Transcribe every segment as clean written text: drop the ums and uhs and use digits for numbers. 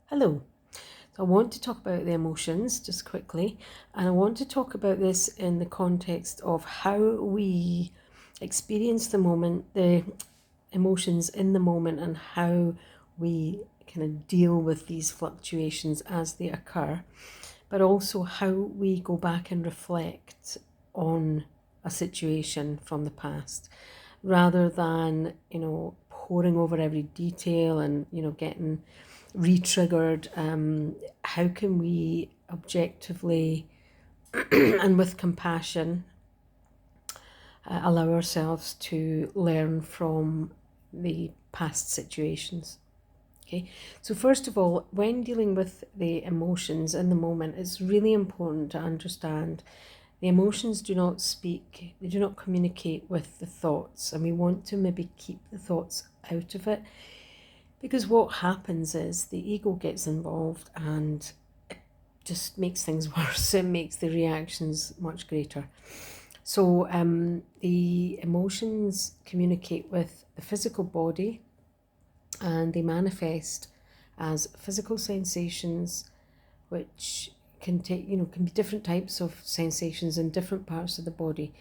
Hello. So I want to talk about the emotions just quickly, and I want to talk about this in the context of how we experience the moment, the emotions in the moment, and how we kind of deal with these fluctuations as they occur, but also how we go back and reflect on a situation from the past rather than, poring over every detail and, getting re-triggered. How can we objectively and with compassion allow ourselves to learn from the past situations? Okay, so first of all, when dealing with the emotions in the moment, it's really important to understand the emotions do not speak, they do not communicate with the thoughts, and we want to maybe keep the thoughts out of it, because what happens is the ego gets involved and it just makes things worse. It makes the reactions much greater. So the emotions communicate with the physical body, and they manifest as physical sensations, which can be different types of sensations in different parts of the body.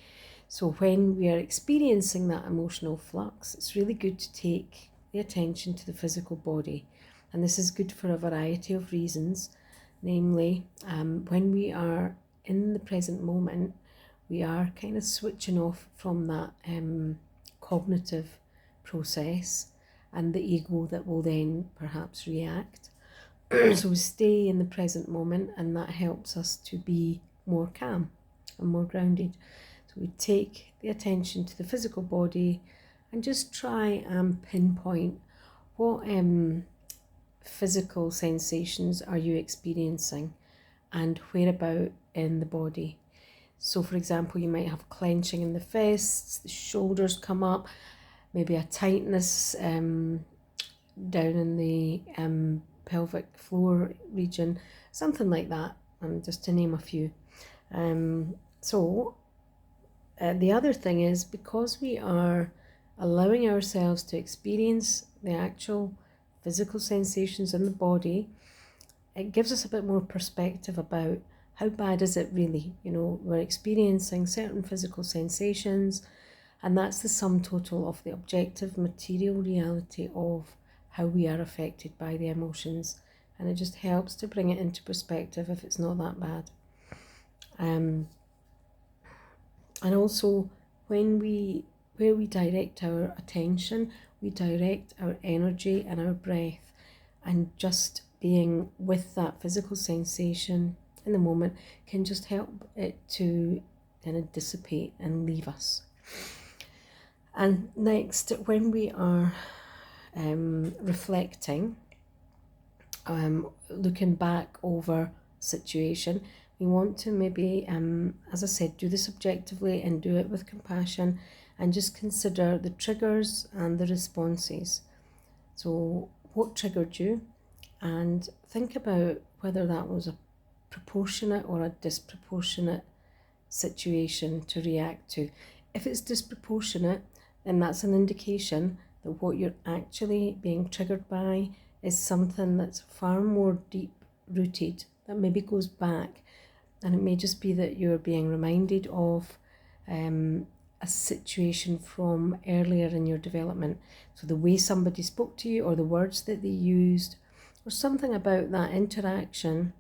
So when we are experiencing that emotional flux, it's really good to take the attention to the physical body. And this is good for a variety of reasons. Namely, when we are in the present moment, we are kind of switching off from that cognitive process and the ego that will then perhaps react. So we stay in the present moment, and that helps us to be more calm and more grounded. So we take the attention to the physical body and just try and pinpoint what physical sensations are you experiencing and whereabout in the body. So for example, you might have clenching in the fists, the shoulders come up, maybe a tightness down in the pelvic floor region, something like that, just to name a few. The other thing is, because we are allowing ourselves to experience the actual physical sensations in the body, it gives us a bit more perspective about how bad is it really. We're experiencing certain physical sensations, and that's the sum total of the objective material reality of how we are affected by the emotions. And it just helps to bring it into perspective if it's not that bad. And also, where we direct our attention, we direct our energy and our breath, and just being with that physical sensation in the moment can just help it to kind of dissipate and leave us. And next, when we are reflecting, looking back over situation, we want to maybe, as I said, do this objectively and do it with compassion, and just consider the triggers and the responses. So what triggered you, and think about whether that was a proportionate or a disproportionate situation to react to. If it's disproportionate, then that's an indication that what you're actually being triggered by is something that's far more deep rooted, that maybe goes back. And it may just be that you're being reminded of a situation from earlier in your development. So the way somebody spoke to you, or the words that they used, or something about that interaction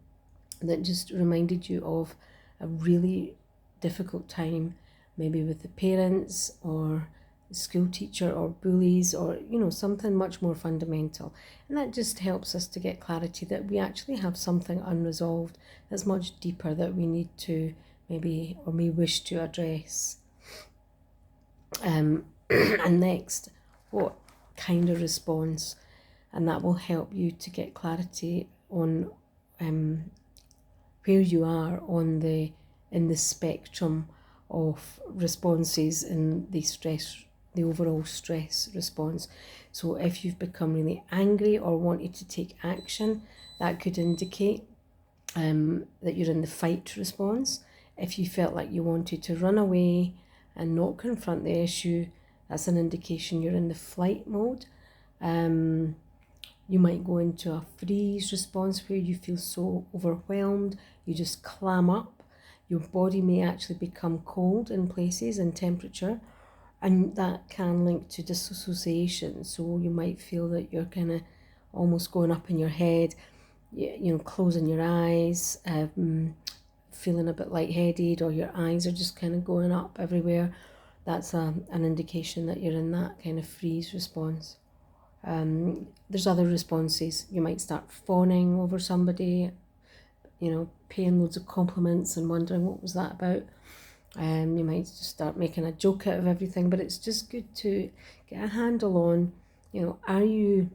that just reminded you of a really difficult time, maybe with the parents or the school teacher or bullies, or something much more fundamental. And that just helps us to get clarity that we actually have something unresolved that's much deeper that we need to maybe, or may wish to address. And next, what kind of response? And that will help you to get clarity on where you are in the spectrum of responses in the overall stress response. So if you've become really angry or wanted to take action, that could indicate that you're in the fight response. If you felt like you wanted to run away and not confront the issue, that's an indication you're in the flight mode. You might go into a freeze response where you feel so overwhelmed, you just clam up. Your body may actually become cold in places in temperature, and that can link to dissociation. So you might feel that you're kind of almost going up in your head, closing your eyes, feeling a bit lightheaded, or your eyes are just kind of going up everywhere. That's an indication that you're in that kind of freeze response. There's other responses. You might start fawning over somebody, paying loads of compliments and wondering what was that about. You might just start making a joke out of everything, but it's just good to get a handle on, are you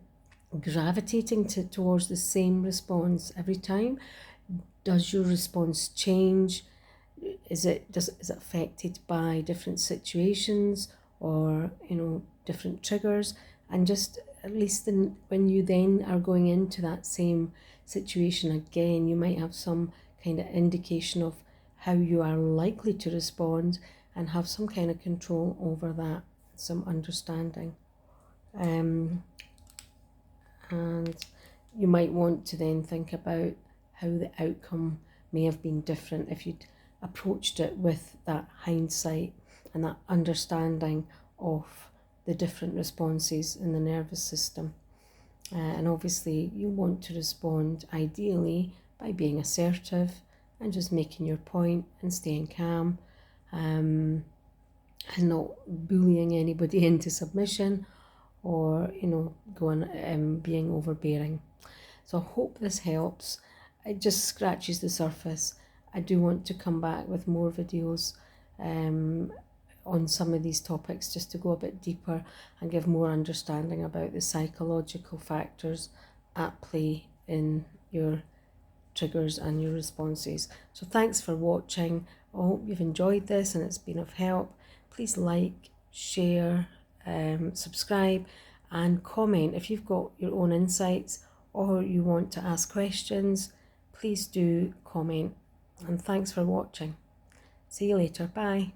gravitating towards the same response every time? Does your response change? Is it affected by different situations or different triggers? And just at least when you then are going into that same situation again, you might have some kind of indication of how you are likely to respond and have some kind of control over that, some understanding. And you might want to then think about how the outcome may have been different if you'd approached it with that hindsight and that understanding of the different responses in the nervous system. And obviously you want to respond ideally by being assertive and just making your point and staying calm, and not bullying anybody into submission or going being overbearing. So I hope this helps. It just scratches the surface. I do want to come back with more videos on some of these topics, just to go a bit deeper and give more understanding about the psychological factors at play in your triggers and your responses. So thanks for watching. I hope you've enjoyed this and it's been of help. Please like, share, subscribe and comment if you've got your own insights or you want to ask questions. Please do comment, and thanks for watching. See you later. Bye.